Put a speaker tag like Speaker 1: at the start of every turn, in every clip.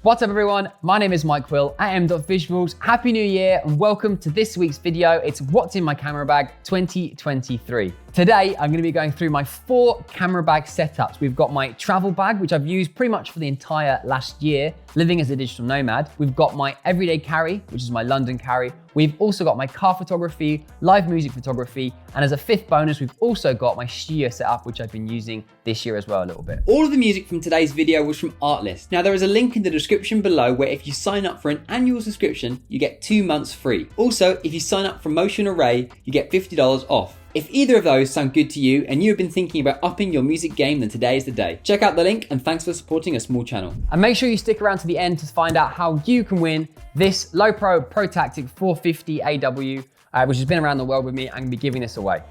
Speaker 1: What's up everyone, my name is Mike Will at m.visuals. Happy New Year and welcome to this week's video. It's What's in my camera bag 2023. Today, I'm gonna be going through my 4 camera bag setups. We've got my travel bag, which I've used pretty much for the entire last year, living as a digital nomad. We've got my everyday carry, which is my London carry. We've also got my car photography, live music photography, and as a 5th bonus, we've also got my studio setup, which I've been using this year as well a little bit. All of the music from today's video was from Artlist. Now there is a link in the description below where if you sign up for an annual subscription, you get 2 months free. Also, if you sign up for Motion Array, you get $50 off. If either of those sound good to you and you have been thinking about upping your music game, then today is the day. Check out the link and thanks for supporting a small channel. And make sure you stick around to the end to find out how you can win this Lowepro ProTactic 450 AW, which has been around the world with me. I'm gonna be giving this away.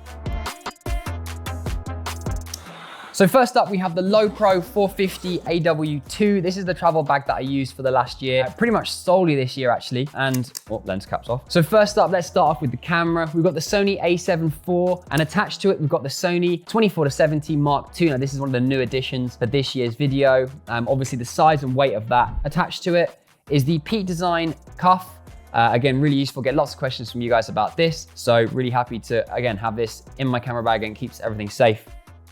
Speaker 1: So first up, we have the Lowepro 450 AW2. This is the travel bag that I used for the last year, pretty much solely this year actually, and lens cap's off. So first up, let's start off with the camera. We've got the Sony a7 IV, and attached to it, we've got the Sony 24-70 Mark II. Now this is one of the new additions for this year's video. Obviously the size and weight of that. Attached to it is the Peak Design cuff. Again, really useful, get lots of questions from you guys about this. So really happy to, again, have this in my camera bag and keeps everything safe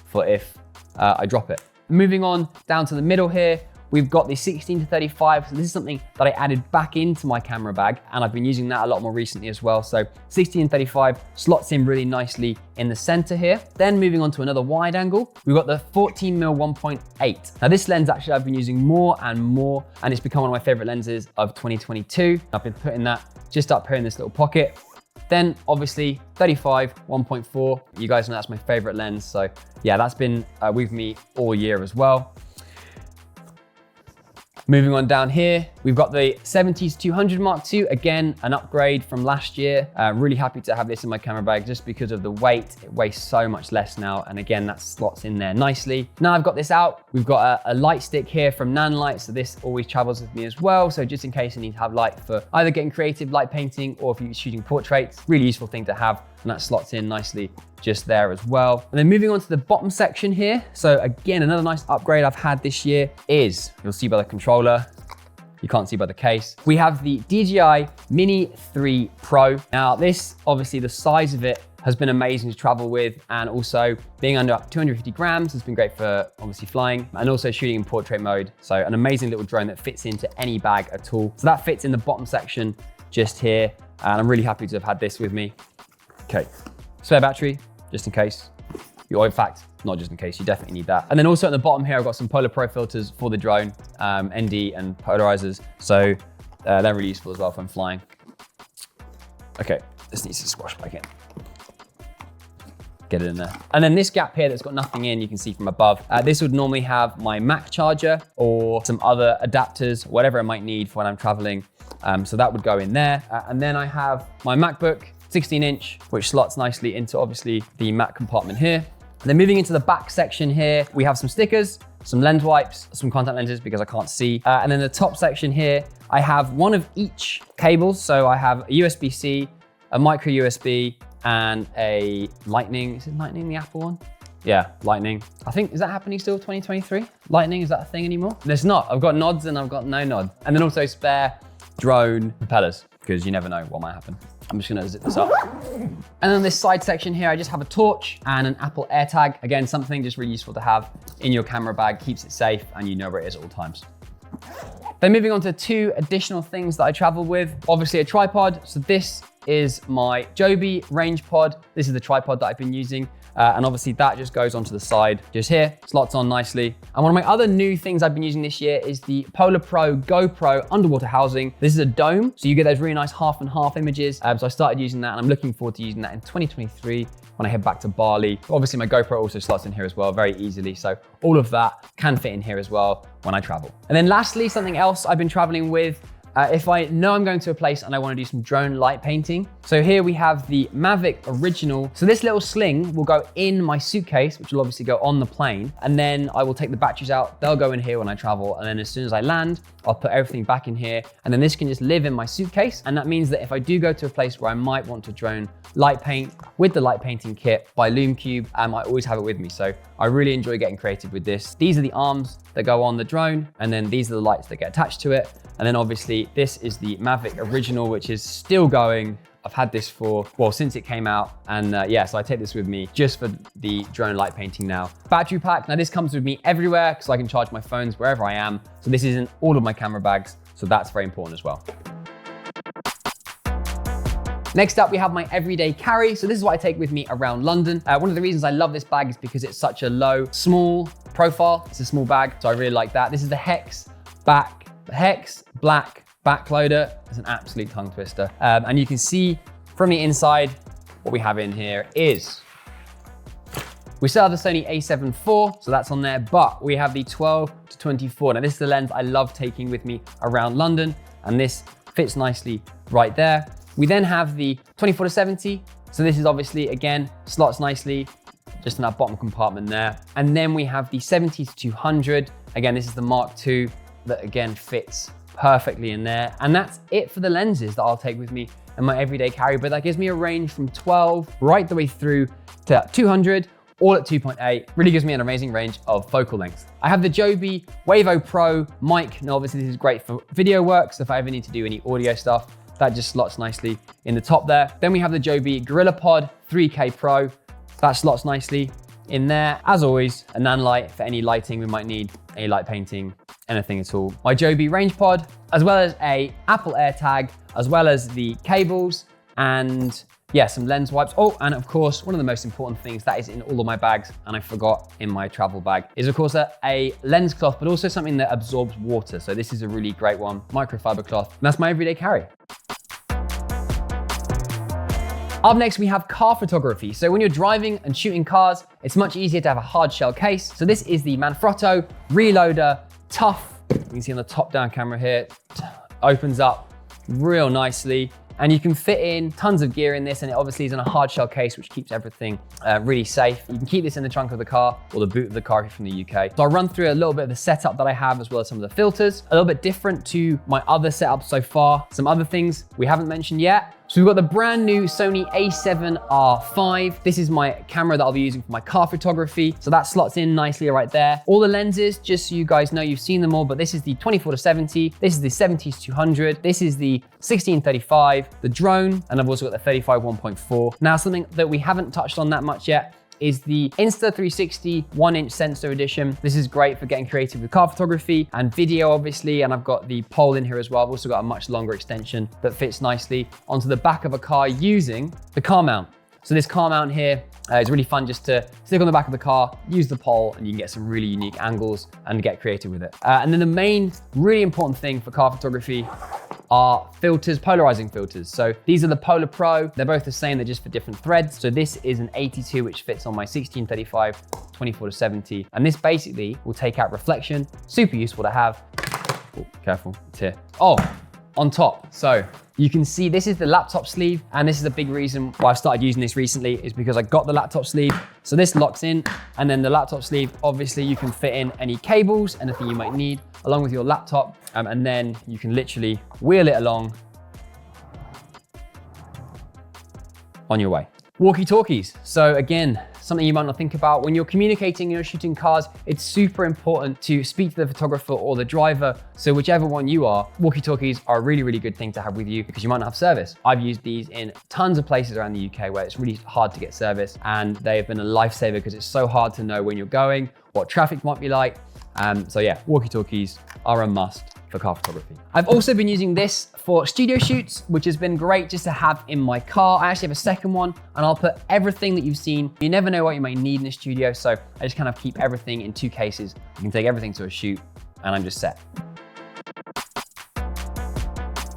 Speaker 1: for if I drop it. Moving on down to the middle here, we've got the 16-35. So this is something that I added back into my camera bag and I've been using that a lot more recently as well. So 16-35 slots in really nicely in the center here. Then moving on to another wide angle, we've got the 14mm 1.8. Now this lens actually I've been using more and more and it's become one of my favorite lenses of 2022. I've been putting that just up here in this little pocket. Then obviously 35 1.4. You guys know that's my favorite lens. So yeah, that's been with me all year as well. Moving on down here, we've got the 70-200 Mark II. Again, an upgrade from last year. Really happy to have this in my camera bag just because of the weight. It weighs so much less now. And again, that slots in there nicely. Now I've got this out. We've got a light stick here from Nanlite. So this always travels with me as well. So just in case I need to have light for either getting creative, light painting, or if you're shooting portraits, really useful thing to have. And that slots in nicely just there as well. And then moving on to the bottom section here. So again, another nice upgrade I've had this year is, you'll see by the controller, you can't see by the case, we have the DJI Mini 3 Pro. Now this, obviously the size of it has been amazing to travel with, and also being under 250 grams has been great for obviously flying and also shooting in portrait mode. So an amazing little drone that fits into any bag at all. So that fits in the bottom section just here. And I'm really happy to have had this with me. Okay, spare battery, just in case. Or in fact, not just in case, you definitely need that. And then also at the bottom here, I've got some Polar Pro filters for the drone, ND and polarizers. So they're really useful as well when flying. Okay, this needs to squash back in. Get it in there. And then this gap here that's got nothing in, you can see from above. This would normally have my Mac charger or some other adapters, whatever I might need for when I'm traveling. So that would go in there. And then I have my MacBook, 16-inch, which slots nicely into obviously the Mac compartment here. And then moving into the back section here, we have some stickers, some lens wipes, some contact lenses because I can't see. And then the top section here, I have one of each cables. So I have a USB-C, a micro USB, and a Lightning. Is it Lightning, the Apple one? Yeah, Lightning. I think, is that happening still, 2023? Lightning, is that a thing anymore? There's not. I've got nods and I've got no nod. And then also spare drone propellers, because you never know what might happen. I'm just gonna zip this up. And then this side section here, I just have a torch and an Apple AirTag. Again, something just really useful to have in your camera bag, keeps it safe and you know where it is at all times. Then moving on to 2 additional things that I travel with. Obviously a tripod. So this is my Joby Range Pod. This is the tripod that I've been using. And obviously that just goes onto the side just here, slots on nicely. And one of my other new things I've been using this year is the Polar Pro GoPro underwater housing. This is a dome, so you get those really nice half and half images. So I started using that and I'm looking forward to using that in 2023 when I head back to Bali. Obviously my GoPro also slots in here as well very easily. So all of that can fit in here as well when I travel. And then lastly, something else I've been traveling with if I know I'm going to a place and I want to do some drone light painting. So here we have the Mavic Original. So this little sling will go in my suitcase, which will obviously go on the plane. And then I will take the batteries out. They'll go in here when I travel. And then as soon as I land, I'll put everything back in here. And then this can just live in my suitcase. And that means that if I do go to a place where I might want to drone light paint with the light painting kit by LumeCube, I always have it with me. So I really enjoy getting creative with this. These are the arms that go on the drone. And then these are the lights that get attached to it. And then obviously this is the Mavic Original, which is still going. I've had this for, well, since it came out. And yeah, so I take this with me just for the drone light painting now. Battery pack. Now this comes with me everywhere because I can charge my phones wherever I am. So this is in all of my camera bags. So that's very important as well. Next up, we have my everyday carry. So this is what I take with me around London. One of the reasons I love this bag is because it's such a low, small profile. It's a small bag, so I really like that. This is the Hex Black back loader. It's an absolute tongue twister. And you can see from the inside, what we have in here is, we still have the Sony a7 IV, so that's on there, but we have the 12-24. Now this is the lens I love taking with me around London, and this fits nicely right there. We then have the 24-70. So this is obviously, again, slots nicely, just in that bottom compartment there. And then we have the 70-200. Again, this is the Mark II that again fits perfectly in there. And that's it for the lenses that I'll take with me in my everyday carry, but that gives me a range from 12 right the way through to 200, all at 2.8, really gives me an amazing range of focal lengths. I have the Joby Wavo Pro mic. Now obviously this is great for video work, so if I ever need to do any audio stuff, that just slots nicely in the top there. Then we have the Joby GorillaPod 3K Pro. That slots nicely in there. As always, a nan light for any lighting we might need, any light painting, anything at all. My Joby Range Pod, as well as a Apple AirTag, as well as the cables, and yeah, some lens wipes. Oh, and of course, one of the most important things that is in all of my bags, and I forgot in my travel bag, is of course a lens cloth, but also something that absorbs water. So this is a really great one, microfiber cloth, and that's my everyday carry. Up next, we have car photography. So when you're driving and shooting cars, it's much easier to have a hard shell case. So this is the Manfrotto Reloader Tough. You can see on the top down camera here, opens up real nicely. And you can fit in tons of gear in this, and it obviously is in a hard shell case, which keeps everything really safe. You can keep this in the trunk of the car or the boot of the car if you're from the UK. So I'll run through a little bit of the setup that I have, as well as some of the filters. A little bit different to my other setups so far. Some other things we haven't mentioned yet. So we've got the brand new Sony a7R5. This is my camera that I'll be using for my car photography. So that slots in nicely right there. All the lenses, just so you guys know, you've seen them all, but this is the 24-70. This is the 70-200. This is the 16-35, the drone, and I've also got the 35 1.4. Now, something that we haven't touched on that much yet is the Insta360 1-inch sensor edition. This is great for getting creative with car photography and video, obviously, and I've got the pole in here as well. I've also got a much longer extension that fits nicely onto the back of a car using the car mount. So this car mount here is really fun just to stick on the back of the car, use the pole, and you can get some really unique angles and get creative with it. And then the main really important thing for car photography are filters, polarizing filters. So these are the Polar Pro. They're both the same, they're just for different threads. So this is an 82, which fits on my 16-35, 24-70. And this basically will take out reflection. Super useful to have. Oh, careful, it's here. Oh, on top. So you can see this is the laptop sleeve, and this is a big reason why I've started using this recently, is because I got the laptop sleeve. So this locks in, and then the laptop sleeve, obviously you can fit in any cables, anything you might need, along with your laptop, and then you can literally wheel it along on your way. Walkie-talkies. So again, something you might not think about. When you're communicating and you're shooting cars, it's super important to speak to the photographer or the driver. So whichever one you are, walkie-talkies are a really, really good thing to have with you because you might not have service. I've used these in tons of places around the UK where it's really hard to get service, and they have been a lifesaver because it's so hard to know when you're going, what traffic might be like. So yeah, walkie-talkies are a must for car photography. I've also been using this for studio shoots, which has been great just to have in my car. I actually have a second one, and I'll put everything that you've seen. You never know what you might need in a studio, so I just kind of keep everything in two cases. You can take everything to a shoot, and I'm just set.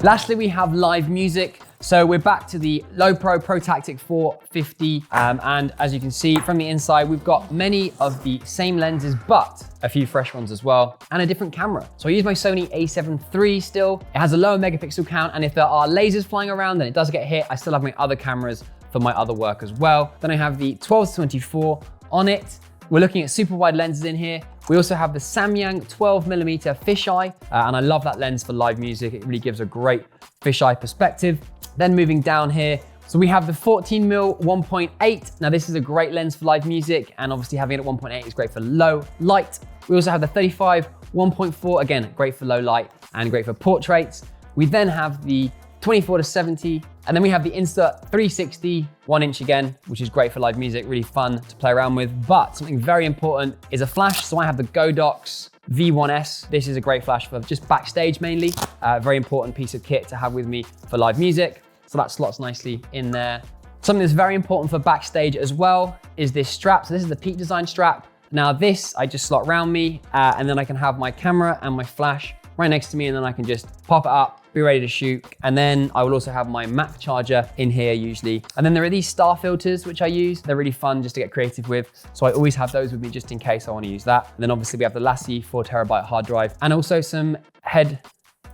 Speaker 1: Lastly, we have live music. So we're back to the Lowepro ProTactic 450. And as you can see from the inside, we've got many of the same lenses, but a few fresh ones as well, and a different camera. So I use my Sony a7 III still. It has a lower megapixel count, and if there are lasers flying around, then it does get hit. I still have my other cameras for my other work as well. Then I have the 12-24 on it. We're looking at super wide lenses in here. We also have the Samyang 12mm fisheye, and I love that lens for live music. It really gives a great fisheye perspective. Then moving down here, so we have the 14mm 1.8. Now this is a great lens for live music, and obviously having it at 1.8 is great for low light. We also have the 35 1.4, again, great for low light and great for portraits. We then have the 24-70, and then we have the Insta 360 1-inch again, which is great for live music, really fun to play around with. But something very important is a flash. So I have the Godox V1S. This is a great flash for just backstage mainly. Very important piece of kit to have with me for live music. So that slots nicely in there. Something that's very important for backstage as well is this strap. So this is the Peak Design strap. Now this, I just slot around me, and then I can have my camera and my flash right next to me, and then I can just pop it up, be ready to shoot. And then I will also have my Mac charger in here usually. And then there are these star filters, which I use. They're really fun just to get creative with. So I always have those with me just in case I want to use that. And then obviously we have the Lassie 4TB hard drive, and also some head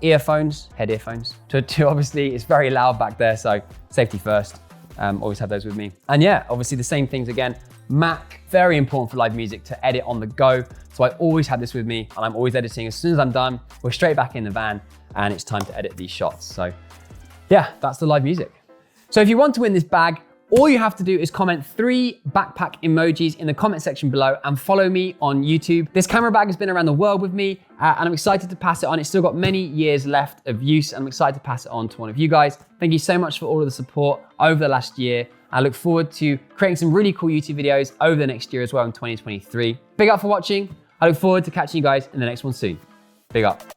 Speaker 1: earphones. To obviously, it's very loud back there, so safety first. Always have those with me. And yeah, obviously the same things again. Mac, very important for live music to edit on the go. So I always have this with me, and I'm always editing. As soon as I'm done, we're straight back in the van, and it's time to edit these shots. So yeah, that's the live music. So if you want to win this bag, all you have to do is comment 3 backpack emojis in the comment section below and follow me on YouTube. This camera bag has been around the world with me, and I'm excited to pass it on. It's still got many years left of use, and I'm excited to pass it on to one of you guys. Thank you so much for all of the support over the last year. I look forward to creating some really cool YouTube videos over the next year as well in 2023. Big up for watching. I look forward to catching you guys in the next one soon. Big up.